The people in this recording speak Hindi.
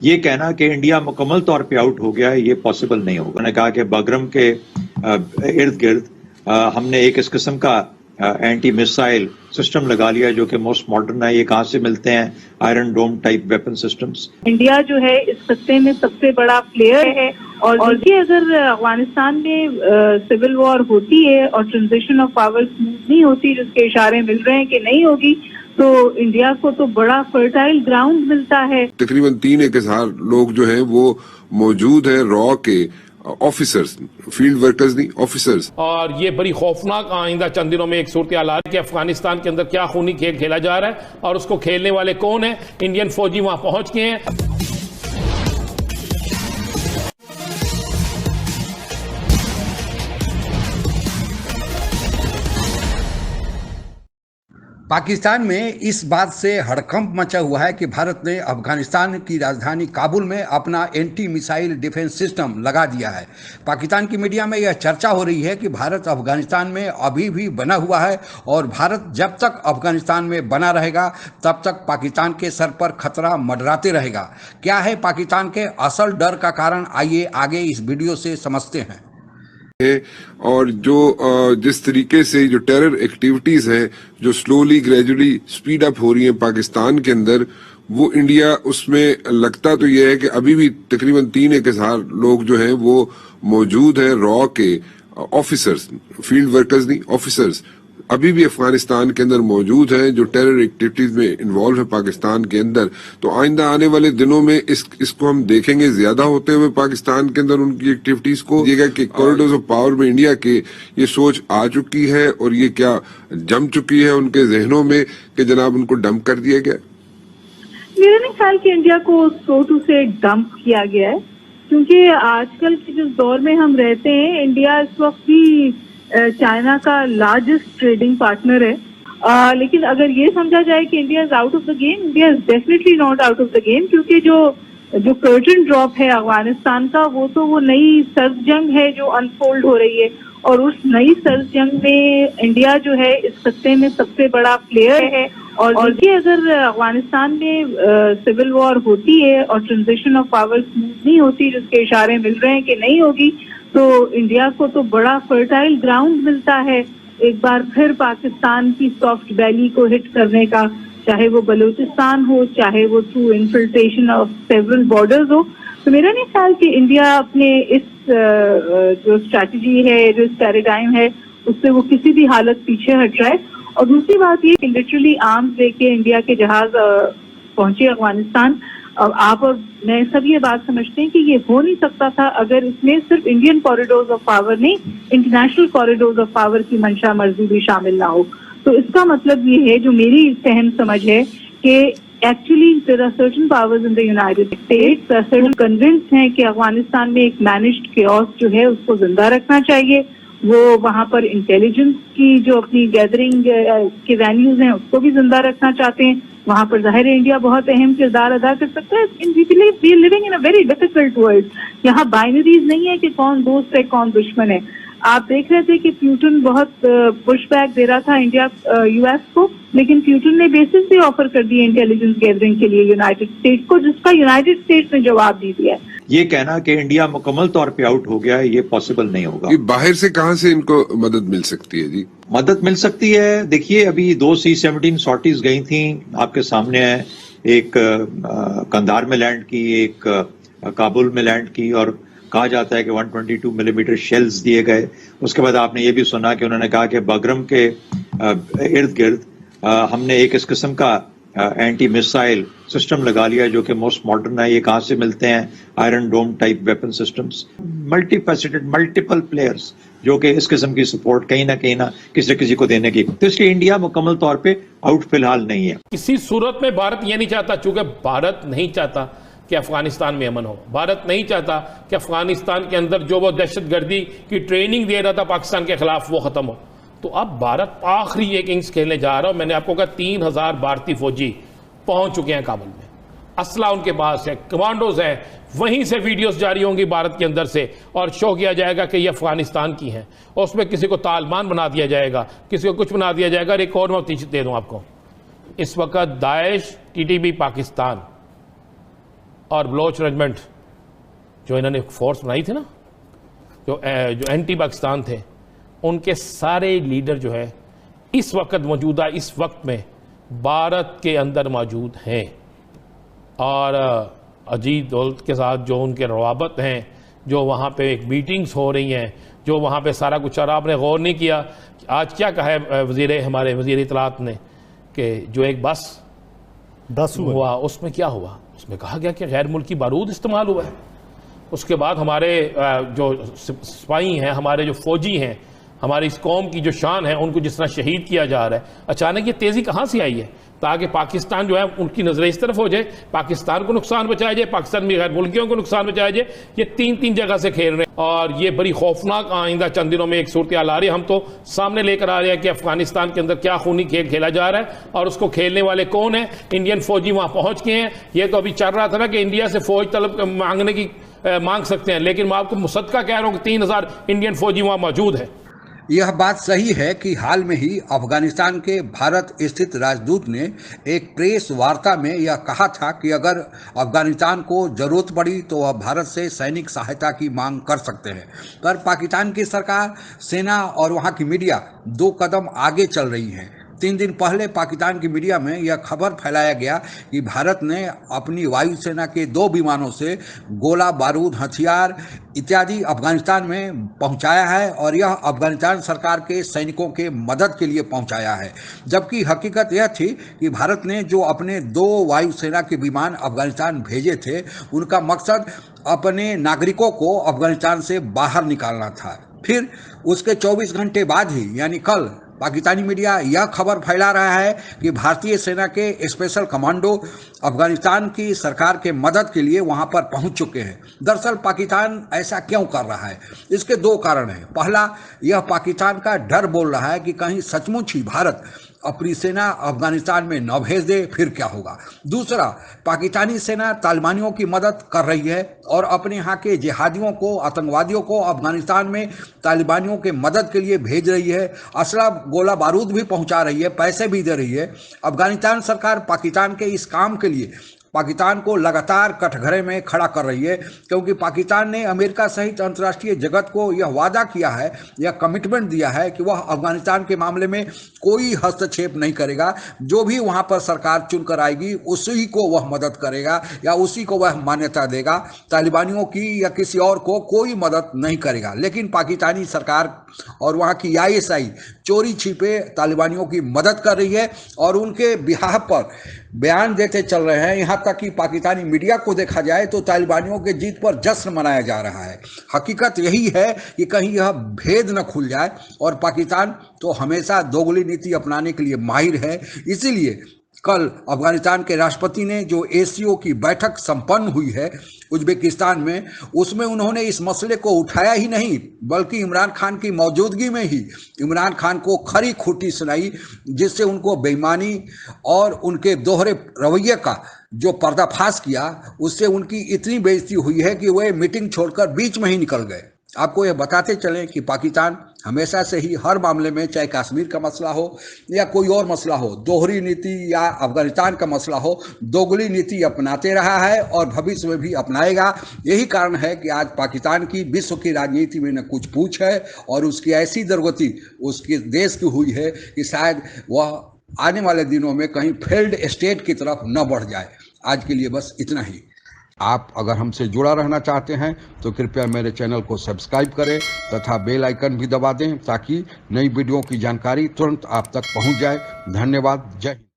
ये कहना कि इंडिया मुकम्मल तौर पे आउट हो गया है, ये पॉसिबल नहीं होगा। उन्होंने कहा कि बगरम के इर्द गिर्द हमने एक इस किस्म का एंटी मिसाइल सिस्टम लगा लिया जो कि मोस्ट मॉडर्न है। ये कहाँ से मिलते हैं? Iron dome type weapon systems. India जो है इस खत्ते में सबसे बड़ा प्लेयर है और देखिए अगर अफगानिस्तान में सिविल वॉर होती है और ट्रांजिशन ऑफ पावर स्मूथ नहीं होती, जिसके इशारे मिल रहे हैं कि नहीं होगी, तो इंडिया को तो बड़ा फर्टाइल ग्राउंड मिलता है। तकरीबन 3,000 लोग जो हैं वो मौजूद हैं, रॉ के ऑफिसर्स, फील्ड वर्कर्स नहीं, ऑफिसर्स। और ये बड़ी खौफनाक आइंदा चंद दिनों में एक सूरत हाल है कि अफगानिस्तान के अंदर क्या खूनी खेल खेला जा रहा है और उसको खेलने वाले कौन है। इंडियन फौजी वहां पहुंच गए हैं। पाकिस्तान में इस बात से हड़कंप मचा हुआ है कि भारत ने अफगानिस्तान की राजधानी काबुल में अपना एंटी मिसाइल डिफेंस सिस्टम लगा दिया है। पाकिस्तान की मीडिया में यह चर्चा हो रही है कि भारत अफगानिस्तान में अभी भी बना हुआ है और भारत जब तक अफगानिस्तान में बना रहेगा तब तक पाकिस्तान के सर पर खतरा मंडराते रहेगा। क्या है पाकिस्तान के असल डर का कारण, आइए आगे इस वीडियो से समझते हैं। और जो जिस तरीके से जो टेरर एक्टिविटीज हैं जो स्लोली ग्रेजुअली स्पीड अप हो रही हैं पाकिस्तान के अंदर, वो इंडिया उसमें लगता तो ये है कि अभी भी तकरीबन 3,000 लोग जो हैं वो मौजूद हैं, रॉ के ऑफिसर्स, फील्ड वर्कर्स नहीं, ऑफिसर्स अभी भी अफगानिस्तान के अंदर मौजूद हैं जो टेरर एक्टिविटीज में इन्वॉल्व है पाकिस्तान के अंदर। तो आइंदा आने वाले दिनों में इसको हम देखेंगे ज्यादा होते हुए पाकिस्तान के अंदर उनकी एक्टिविटीज को। देखिएगा कि कॉरिडोर्स ऑफ पावर में इंडिया के ये सोच आ चुकी है और ये क्या जम चुकी है उनके जहनों में कि जनाब उनको डंप कर दिया गया। मेरा नहीं ख्याल कि इंडिया को सोटू से डंप किया गया है, क्योंकि आजकल के जिस दौर में हम रहते हैं, इंडिया इस वक्त भी चाइना का लार्जेस्ट ट्रेडिंग पार्टनर है। लेकिन अगर ये समझा जाए कि India is out of the game, India is definitely not out of the game, क्योंकि जो कर्टन ड्रॉप है अफगानिस्तान का, वो नई सर्द जंग है जो अनफोल्ड हो रही है। और उस नई सर्द जंग में इंडिया जो है इस खत्ते में सबसे बड़ा प्लेयर है। और देखिए अगर अफगानिस्तान में सिविल वॉर होती है और ट्रांजिशन ऑफ पावर स्मूथ नहीं होती, जिसके इशारे मिल रहे हैं कि नहीं होगी, तो इंडिया को तो बड़ा फर्टाइल ग्राउंड मिलता है एक बार फिर पाकिस्तान की सॉफ्ट वैली को हिट करने का, चाहे वो बलूचिस्तान हो, चाहे वो through infiltration of several borders हो। तो मेरा नहीं ख्याल कि इंडिया अपने इस जो स्ट्रैटेजी है, जो पैराडाइम है, उससे वो किसी भी हालत पीछे हट रहा है। और दूसरी बात ये कि लिटरली आर्म्स लेके इंडिया के जहाज पहुंचे अफगानिस्तान। अब आप और मैं सब ये बात समझते हैं कि ये हो नहीं सकता था अगर इसमें सिर्फ इंडियन कॉरिडोर्स ऑफ पावर नहीं, इंटरनेशनल कॉरिडोर्स ऑफ पावर की मंशा मर्जी भी शामिल ना हो। तो इसका मतलब ये है, जो मेरी सहम समझ है, कि actually there are certain powers in the United States certain convinced हैं कि अफगानिस्तान में एक मैनेज्ड केओस जो है उसको जिंदा रखना चाहिए। वो वहां पर इंटेलिजेंस की जो अपनी गैदरिंग के वैल्यूज हैं उसको भी जिंदा रखना चाहते हैं। वहां पर जाहिर है इंडिया बहुत अहम किरदार अदा कर सकता है। We living in a very difficult world. यहाँ बाइनरीज नहीं है कि कौन दोस्त है कौन दुश्मन है। आप देख रहे थे कि प्यूटन बहुत पुशबैक दे रहा था इंडिया यूएस को, लेकिन प्यूटन ने बेसिस भी ऑफर कर दिए इंटेलिजेंस गैदरिंग के लिए यूनाइटेड स्टेट्स को, जिसका यूनाइटेड स्टेट्स ने जवाब दे दिया है। ये कहना कि इंडिया मुकम्मल तौर पे आउट हो गया है, ये पॉसिबल नहीं होगा। ये बाहर से कहां से इनको मदद मिल सकती है जी? मदद मिल सकती है। देखिए अभी 2 C-17 सॉर्टीज गई थी, आपके सामने है। एक कंधार में लैंड की, एक काबुल में लैंड की, और कहा जाता है कि 122 मिलीमीटर शेल्स दिए गए। उसके बाद आपने ये भी सुना कि उन्होंने कहा कि बगरम के इर्द गिर्द हमने एक इस किस्म का एंटी मिसाइल सिस्टम लगा लिया जो कि मोस्ट मॉडर्न है। ये कहाँ से मिलते हैं? Iron dome type weapon systems. Multifaceted, multiple players जो कि इस किस्म की सपोर्ट कहीं ना किसी न किसी को देने की, तो इसलिए इंडिया मुकम्मल तौर पे आउट फिलहाल नहीं है। किसी सूरत में भारत ये नहीं चाहता, चूंकि भारत नहीं चाहता कि अफगानिस्तान में अमन हो। भारत नहीं चाहता कि अफगानिस्तान के अंदर जो वो दहशतगर्दी की ट्रेनिंग दे रहा था पाकिस्तान के खिलाफ वो खत्म हो। तो अब भारत आखिरी एक इनिंग्स खेलने जा रहा है। मैंने आपको कहा 3,000 भारतीय फौजी पहुंच चुके हैं काबुल में, असला उनके पास है, कमांडोज है। वहीं से वीडियोस जारी होंगी भारत के अंदर से और शो किया जाएगा कि ये अफगानिस्तान की हैं, और उसमें किसी को तालिबान बना दिया जाएगा, किसी को कुछ बना दिया जाएगा। एक और मैं दे दूं आपको, इस वक्त दाइश, TTP पाकिस्तान और बलोच रेजिमेंट जो इन्होंने फोर्स बनाई थी ना, जो एंटी पाकिस्तान थे, उनके सारे लीडर जो है इस वक्त मौजूदा इस वक्त में भारत के अंदर मौजूद हैं। और अजीत दौलत के साथ जो उनके रवाबत हैं, जो वहाँ पे एक मीटिंग्स हो रही हैं, जो वहाँ पे सारा कुछ, और आपने गौर नहीं किया आज क्या कहा है हमारे वज़ीर इत्तलात ने कि जो एक बस हुआ उसमें क्या हुआ, उसमें कहा गया कि गैर मुल्की बारूद इस्तेमाल हुआ है। उसके बाद हमारे जो सिपाही हैं, हमारे जो फौजी हैं, हमारी इस कौम की जो शान है, उनको जिस तरह शहीद किया जा रहा है, अचानक ये तेज़ी कहाँ से आई है? ताकि पाकिस्तान जो है उनकी नज़रें इस तरफ हो जाए, पाकिस्तान को नुकसान बचाया जाए, पाकिस्तान में गैर मुल्कियों को नुकसान बचाया जाए। ये तीन जगह से खेल रहे हैं और ये बड़ी खौफनाक आइंदा चंद दिनों में एक सूरत हाल आ रही है। हम तो सामने लेकर आ रहे हैं कि अफगानिस्तान के अंदर क्या खूनी खेल खेला जा रहा है और उसको खेलने वाले कौन है। इंडियन फौजी वहाँ पहुँच गए हैं। ये तो अभी चल रहा था ना कि इंडिया से फौज तलब मांगने की मांग सकते हैं, लेकिन मैं आपको मुसद्दका कह रहा हूँ कि 3000 इंडियन फौजी वहाँ मौजूद है। यह बात सही है कि हाल में ही अफगानिस्तान के भारत स्थित राजदूत ने एक प्रेस वार्ता में यह कहा था कि अगर अफगानिस्तान को जरूरत पड़ी तो वह भारत से सैनिक सहायता की मांग कर सकते हैं। पर पाकिस्तान की सरकार, सेना और वहां की मीडिया 2 कदम आगे चल रही है। 3 दिन पहले पाकिस्तान की मीडिया में यह खबर फैलाया गया कि भारत ने अपनी वायुसेना के 2 विमानों से गोला बारूद, हथियार इत्यादि अफगानिस्तान में पहुंचाया है और यह अफगानिस्तान सरकार के सैनिकों के मदद के लिए पहुंचाया है। जबकि हकीकत यह थी कि भारत ने जो अपने 2 वायुसेना के विमान अफगानिस्तान भेजे थे, उनका मकसद अपने नागरिकों को अफगानिस्तान से बाहर निकालना था। फिर उसके 24 घंटे बाद ही, यानी कल, पाकिस्तानी मीडिया यह खबर फैला रहा है कि भारतीय सेना के स्पेशल कमांडो अफगानिस्तान की सरकार के मदद के लिए वहां पर पहुंच चुके हैं। दरअसल पाकिस्तान ऐसा क्यों कर रहा है? इसके 2 कारण हैं। पहला, यह पाकिस्तान का डर बोल रहा है कि कहीं सचमुच ही भारत अपनी सेना अफगानिस्तान में न भेज दे, फिर क्या होगा। दूसरा, पाकिस्तानी सेना तालिबानियों की मदद कर रही है और अपने यहाँ के जिहादियों को, आतंकवादियों को अफगानिस्तान में तालिबानियों के मदद के लिए भेज रही है। असला, गोला बारूद भी पहुंचा रही है, पैसे भी दे रही है। अफगानिस्तान सरकार पाकिस्तान के इस काम के लिए पाकिस्तान को लगातार कटघरे में खड़ा कर रही है, क्योंकि पाकिस्तान ने अमेरिका सहित अंतर्राष्ट्रीय जगत को यह वादा किया है, यह कमिटमेंट दिया है कि वह अफगानिस्तान के मामले में कोई हस्तक्षेप नहीं करेगा। जो भी वहां पर सरकार चुनकर आएगी उसी को वह मदद करेगा या उसी को वह मान्यता देगा। तालिबानियों की या किसी और को कोई मदद नहीं करेगा। लेकिन पाकिस्तानी सरकार और वहाँ की ISI चोरी छिपे तालिबानियों की मदद कर रही है और उनके बिहार पर बयान देते चल रहे हैं। यहाँ तक कि पाकिस्तानी मीडिया को देखा जाए तो तालिबानियों के जीत पर जश्न मनाया जा रहा है। हकीकत यही है कि कहीं यह भेद न खुल जाए, और पाकिस्तान तो हमेशा दोगली नीति अपनाने के लिए माहिर है। इसीलिए कल अफगानिस्तान के राष्ट्रपति ने जो ACO की बैठक संपन्न हुई है उज्बेकिस्तान में, उसमें उन्होंने इस मसले को उठाया ही नहीं, बल्कि इमरान खान की मौजूदगी में ही इमरान खान को खरी खोटी सुनाई, जिससे उनको बेईमानी और उनके दोहरे रवैये का जो पर्दाफाश किया, उससे उनकी इतनी बेइज्जती हुई है कि वे मीटिंग छोड़कर बीच में ही निकल गए। आपको यह बताते चलें कि पाकिस्तान हमेशा से ही हर मामले में, चाहे कश्मीर का मसला हो या कोई और मसला हो, दोहरी नीति या अफगानिस्तान का मसला हो, दोगली नीति अपनाते रहा है और भविष्य में भी अपनाएगा। यही कारण है कि आज पाकिस्तान की विश्व की राजनीति में न कुछ पूछ है और उसकी ऐसी दुर्गति उसके देश की हुई है कि शायद वह आने वाले दिनों में कहीं फेल्ड स्टेट की तरफ न बढ़ जाए। आज के लिए बस इतना ही। आप अगर हमसे जुड़ा रहना चाहते हैं तो कृपया मेरे चैनल को सब्सक्राइब करें तथा बेल आइकन भी दबा दें, ताकि नई वीडियो की जानकारी तुरंत आप तक पहुंच जाए। धन्यवाद। जय हिंद।